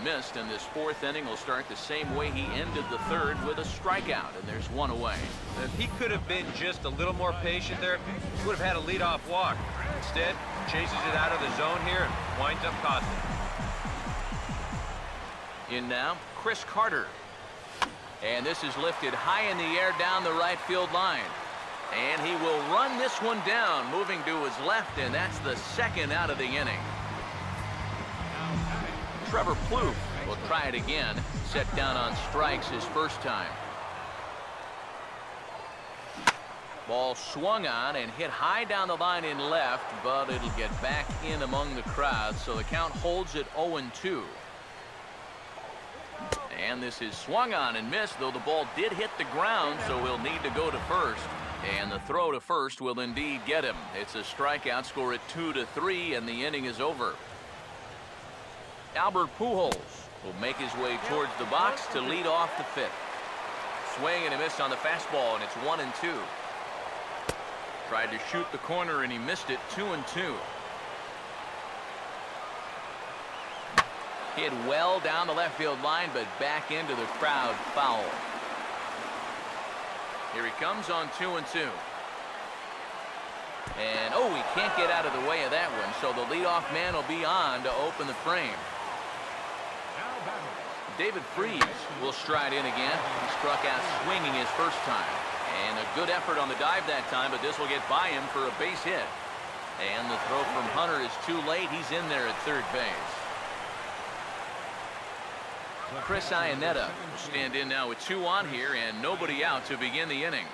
missed, and this fourth inning will start the same way he ended the third, with a strikeout, and there's one away. If he could have been just a little more patient there, he would have had a leadoff walk. Instead, chases it out of the zone here and winds up costing. In now, Chris Carter. And this is lifted high in the air down the right field line. And he will run this one down, moving to his left, and that's the second out of the inning. Trevor Plouffe will try it again, set down on strikes his first time. Ball swung on and hit high down the line in left, but it'll get back in among the crowd, so the count holds at 0-2. And this is swung on and missed, though the ball did hit the ground, so he'll need to go to first. And the throw to first will indeed get him. It's a strikeout, score at 2-3, and the inning is over. Albert Pujols will make his way towards the box to lead off the fifth. Swing and a miss on the fastball, and it's 1-2. Tried to shoot the corner, and he missed it. 2-2. Hit well down the left field line, but back into the crowd, foul. Here he comes on 2-2. And, oh, he can't get out of the way of that one, so the leadoff man will be on to open the frame. David Freese will stride in again. He struck out swinging his first time. And a good effort on the dive that time, but this will get by him for a base hit. And the throw from Hunter is too late. He's in there at third base. Chris Iannetta will stand in now with 2 on here and nobody out to begin the inning.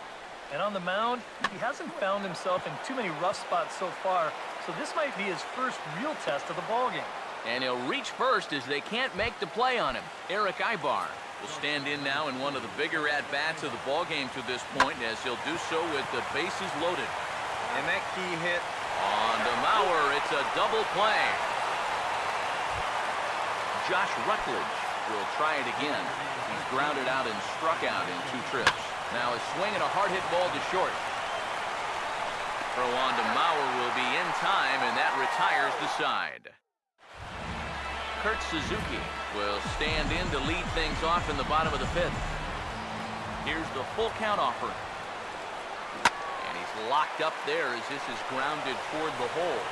And on the mound, he hasn't found himself in too many rough spots so far, so this might be his first real test of the ballgame. And he'll reach first as they can't make the play on him. Eric Ibar will stand in now in one of the bigger at-bats of the ballgame to this point, as he'll do so with the bases loaded. And that key hit on to Mauer. It's a double play. Josh Rutledge will try it again. He's grounded out and struck out in 2 trips. Now a swing and a hard hit ball to short. Throw on to Mauer will be in time, and that retires the side. Kurt Suzuki will stand in to lead things off in the bottom of the fifth. Here's the full count offer. And he's locked up there as this is grounded toward the hole.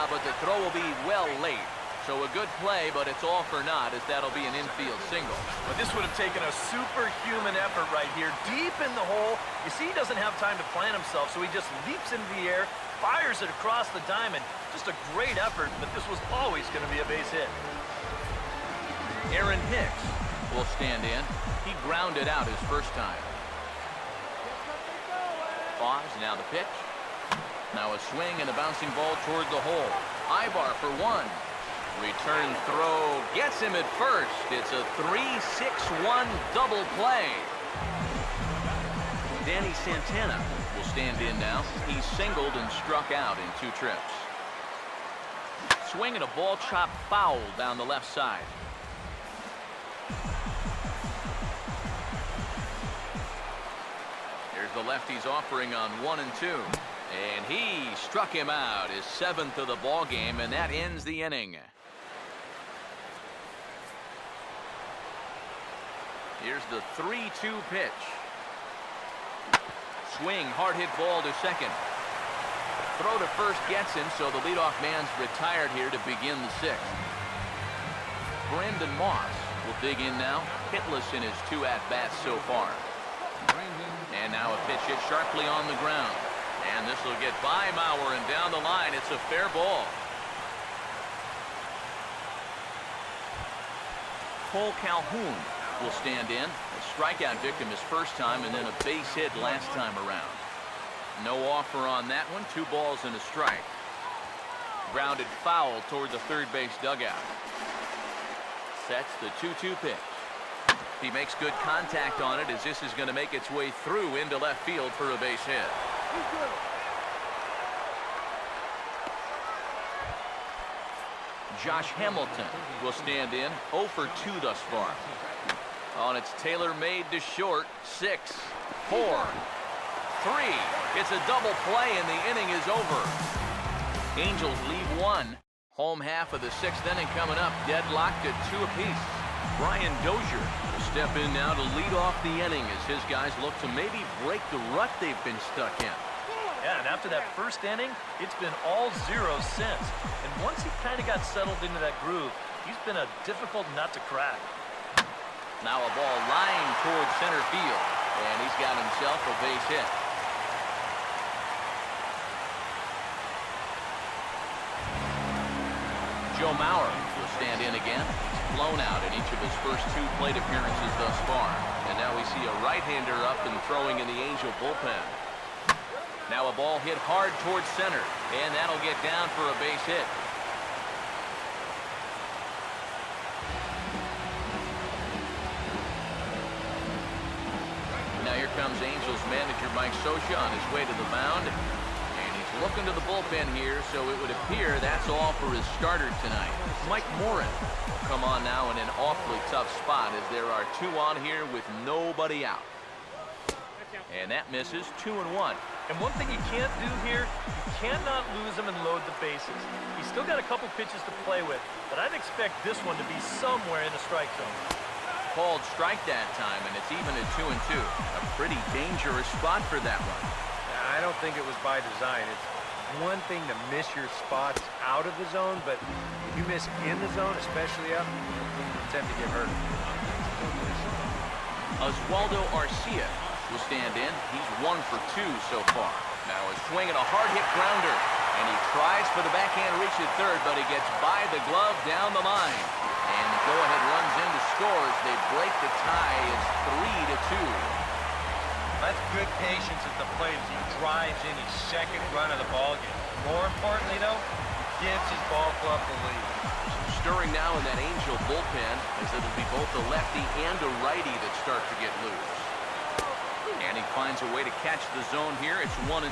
But the throw will be well late. So a good play, but it's all for naught, as that'll be an infield single. But this would have taken a superhuman effort right here, deep in the hole. You see, he doesn't have time to plant himself, so he just leaps into the air, fires it across the diamond. Just a great effort, but this was always going to be a base hit. Aaron Hicks will stand in. He grounded out his first time. Pause, now the pitch. Now a swing and a bouncing ball toward the hole. Ibar for 1. Return throw gets him at first. It's a 3-6-1 double play. Danny Santana will stand in now. He's singled and struck out in 2 trips. Swing and a ball chopped foul down the left side. Here's the lefty's offering on 1-2. And he struck him out, his 7th of the ball game, and that ends the inning. Here's the 3-2 pitch. Swing, hard hit ball to second. Throw to first gets him, so the leadoff man's retired here to begin the 6th. Brandon Moss will dig in now, hitless in his 2 at-bats so far. And now a pitch hit sharply on the ground. And this will get by Mauer, and down the line, it's a fair ball. Cole Calhoun will stand in. A strikeout victim his first time, and then a base hit last time around. No offer on that one. 2 balls and a strike. Grounded foul toward the third base dugout. Sets the 2-2 pitch. He makes good contact on it, as this is going to make its way through into left field for a base hit. Josh Hamilton will stand in. 0 for 2 thus far. On its tailor-made to short. 6, 4, 3. It's a double play, and the inning is over. Angels leave 1. Home half of the 6th inning coming up, deadlocked at 2 apiece. Brian Dozier will step in now to lead off the inning as his guys look to maybe break the rut they've been stuck in. Yeah, and after that first inning, it's been all zeros since. And once he kind of got settled into that groove, he's been a difficult nut to crack. Now a ball lined towards center field, and he's got himself a base hit. Joe Mauer will stand in again. He's blown out in each of his first 2 plate appearances thus far. And now we see a right-hander up and throwing in the Angel bullpen. Now a ball hit hard towards center, and that'll get down for a base hit. Now here comes Angels manager Mike Scioscia on his way to the mound. Looking to the bullpen here, so it would appear that's all for his starter tonight. Mike Morin will come on now in an awfully tough spot as there are 2 on here with nobody out. And that misses 2-1. And one thing you can't do here, you cannot lose him and load the bases. He's still got a couple pitches to play with, but I'd expect this one to be somewhere in the strike zone. Called strike that time, and it's even at 2-2. A pretty dangerous spot for that one. I don't think it was by design. It's one thing to miss your spots out of the zone, but if you miss in the zone, especially up, you tend to get hurt. Oswaldo Arcia will stand in. He's 1 for 2 so far. Now a swing and a hard hit grounder, and he tries for the backhand reach at third, but he gets by the glove down the line. And the go-ahead runs in to score as they break the tie. It's 3-2. That's good patience at the plate as he drives in his second run of the ballgame. More importantly, though, gives his ball club the lead. Stirring now in that Angel bullpen as it'll be both a lefty and a righty that start to get loose. And he finds a way to catch the zone here. It's 1-2.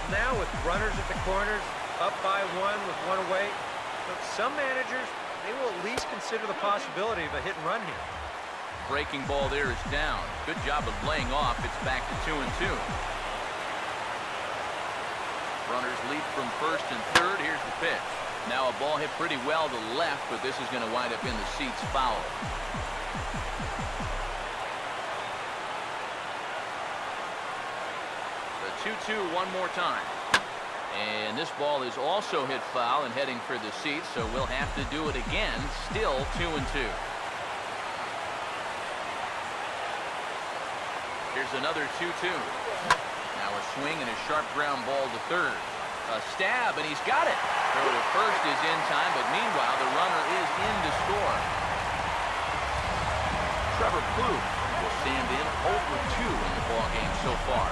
Now with runners at the corners, up by 1 with 1 away, but some managers, they will at least consider the possibility of a hit and run here. Breaking ball there is down. Good job of laying off. It's back to 2-2. Runners lead from first and third. Here's the pitch. Now a ball hit pretty well to left, but this is going to wind up in the seats foul. The 2-2 one more time. And this ball is also hit foul and heading for the seats, so we'll have to do it again. Still 2-2. Here's another 2-2. Now a swing and a sharp ground ball to third. A stab, and he's got it. Throw to first is in time, but meanwhile, the runner is in to score. Trevor Plouffe will stand in 0 for 2 in the ballgame so far.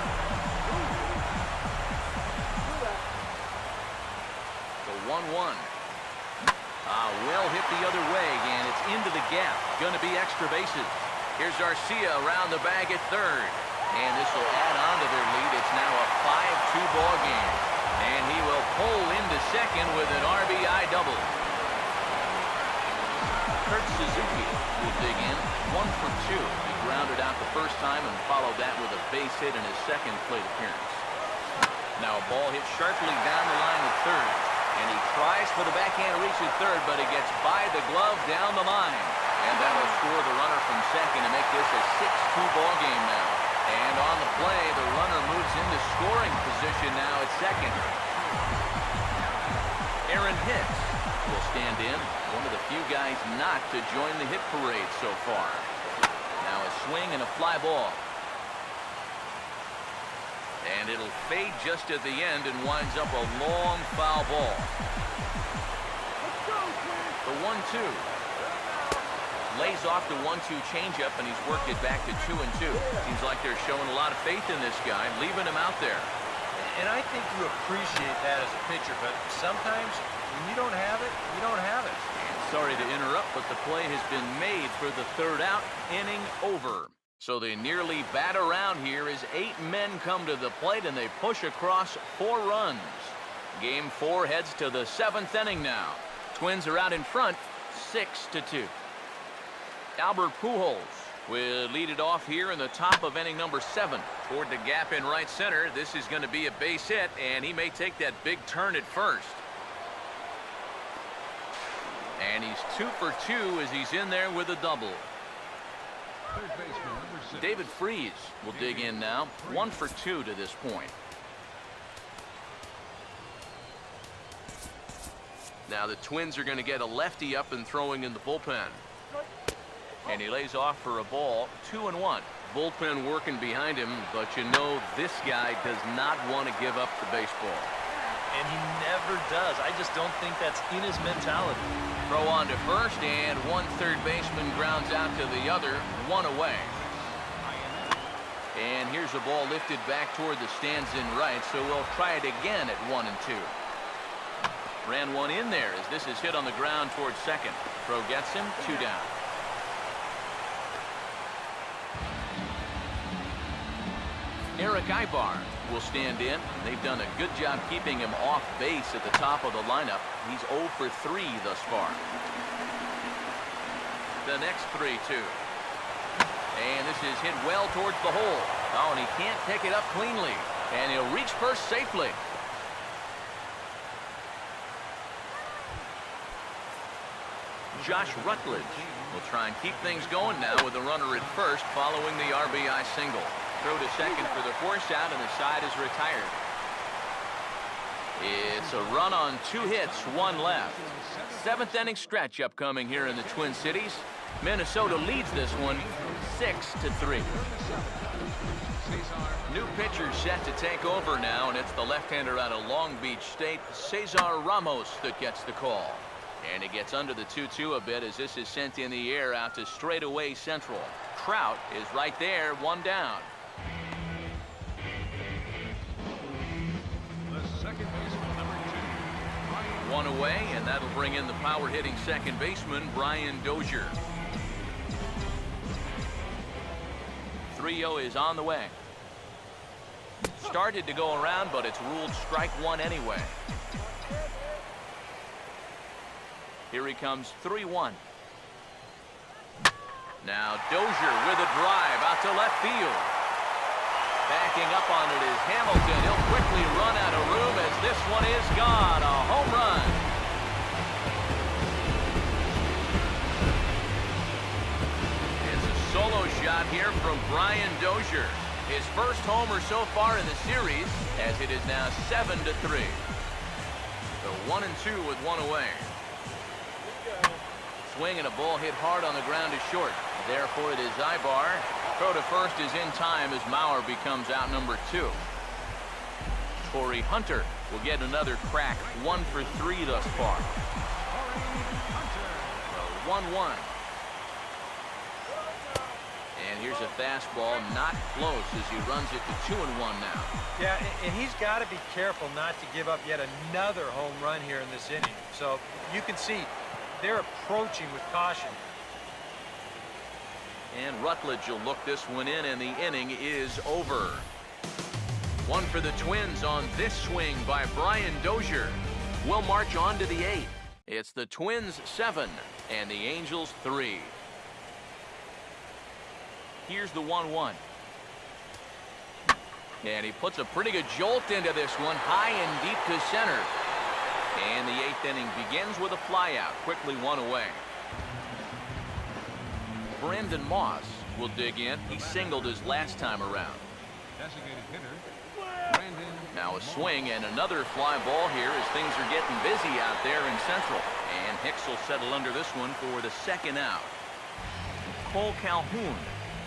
The 1-1. Well hit the other way, and it's into the gap. Going to be extra bases. Here's Arcia around the bag at third. And this will add on to their lead. It's now a 5-2 ball game. And he will pull into second with an RBI double. Kurt Suzuki will dig in 1 for 2. He grounded out the first time and followed that with a base hit in his second plate appearance. Now a ball hit sharply down the line at third. And he tries for the backhand reach at third, but he gets by the glove down the line. And that will score the runner from second to make this a 6-2 ball game now. And on the play, the runner moves into scoring position now at second. Aaron Hicks will stand in, one of the few guys not to join the hit parade so far. Now a swing and a fly ball. And it'll fade just at the end and winds up a long foul ball. The 1-2. Lays off the 1-2 changeup, and he's worked it back to 2-2. Seems like they're showing a lot of faith in this guy, leaving him out there. And I think you appreciate that as a pitcher, but sometimes when you don't have it, you don't have it. Sorry to interrupt, but the play has been made for the third out, inning over. So they nearly bat around here as 8 men come to the plate, and they push across 4 runs. Game 4 heads to the 7th inning now. Twins are out in front, 6-2. Albert Pujols will lead it off here in the top of inning number 7. Toward the gap in right center. This is going to be a base hit, and he may take that big turn at first. And he's 2 for 2 as he's in there with a double. David Freese will dig in now. 1 for 2 to this point. Now the Twins are going to get a lefty up and throwing in the bullpen. And he lays off for a ball. 2-1. Bullpen working behind him, but you know this guy does not want to give up the baseball. And he never does. I just don't think that's in his mentality. Throw on to first, and one third baseman grounds out to the other. 1 away. And here's a ball lifted back toward the stands in right, so we'll try it again at 1 and 2. Ran one in there as this is hit on the ground towards second. Throw gets him, 2 down. Eric Ibar will stand in. They've done a good job keeping him off base at the top of the lineup. He's 0 for 3 thus far. The next 3-2. And this is hit well towards the hole. Oh, and he can't pick it up cleanly. And he'll reach first safely. Josh Rutledge will try and keep things going now with a runner at first following the RBI single. Throw to second for the force out, and the side is retired. It's a run on 2 hits, 1 left. 7th inning stretch upcoming here in the Twin Cities. Minnesota leads this one 6-3. New pitcher set to take over now, and it's the left-hander out of Long Beach State, Cesar Ramos, that gets the call. And he gets under the 2-2 a bit as this is sent in the air out to straightaway central. Trout is right there, 1 down. The second baseman, number 2. 1 away, and that'll bring in the power-hitting second baseman, Brian Dozier. 3-0 is on the way. Started to go around, but it's ruled strike 1 anyway. Here he comes, 3-1. Now Dozier with a drive out to left field. Backing up on it is Hamilton. He'll quickly run out of room as this one is gone. A home run. It's a solo shot here from Brian Dozier. His first homer so far in the series, as it is now 7-3. So 1 and 2 with 1 away. Swing and a ball hit hard on the ground to short. Therefore, it is Ibar. Throw to first is in time as Mauer becomes out number 2. Torrey Hunter will get another crack. 1 for 3 thus far. 1-1. And here's a fastball, not close as he runs it to 2-1 now. Yeah, and he's got to be careful not to give up yet another home run here in this inning. So you can see they're approaching with caution. And Rutledge will look this one in, and the inning is over. 1 for the Twins on this swing by Brian Dozier. We'll march on to the 8th. It's the Twins 7 and the Angels 3. Here's the 1-1. And he puts a pretty good jolt into this one, high and deep to center. And the 8th inning begins with a flyout, quickly 1 away. Brandon Moss will dig in. He singled his last time around. Designated hitter, Brandon. Now a swing and another fly ball here as things are getting busy out there in Central. And Hicks will settle under this one for the 2nd out. Cole Calhoun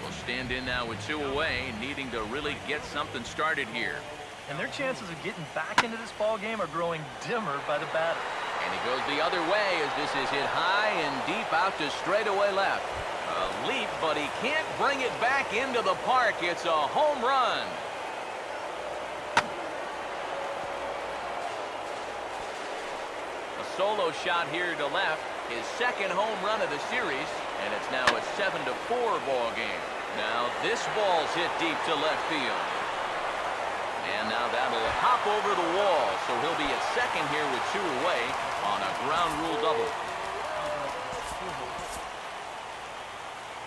will stand in now with 2 away, needing to really get something started here. And their chances of getting back into this ball game are growing dimmer by the batter. And he goes the other way as this is hit high and deep out to straightaway left. A leap, but he can't bring it back into the park. It's a home run. A solo shot here to left. His 2nd home run of the series, and it's now a 7-4 ball game. Now this ball's hit deep to left field. And now that'll hop over the wall, so he'll be at second here with 2 away on a ground rule double.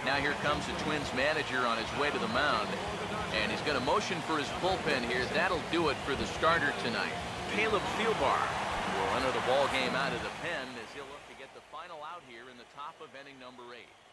Now here comes the Twins manager on his way to the mound, and he's going to motion for his bullpen here. That'll do it for the starter tonight. Caleb Thielbar will enter the ball game out of the pen as he'll look to get the final out. of inning number 8.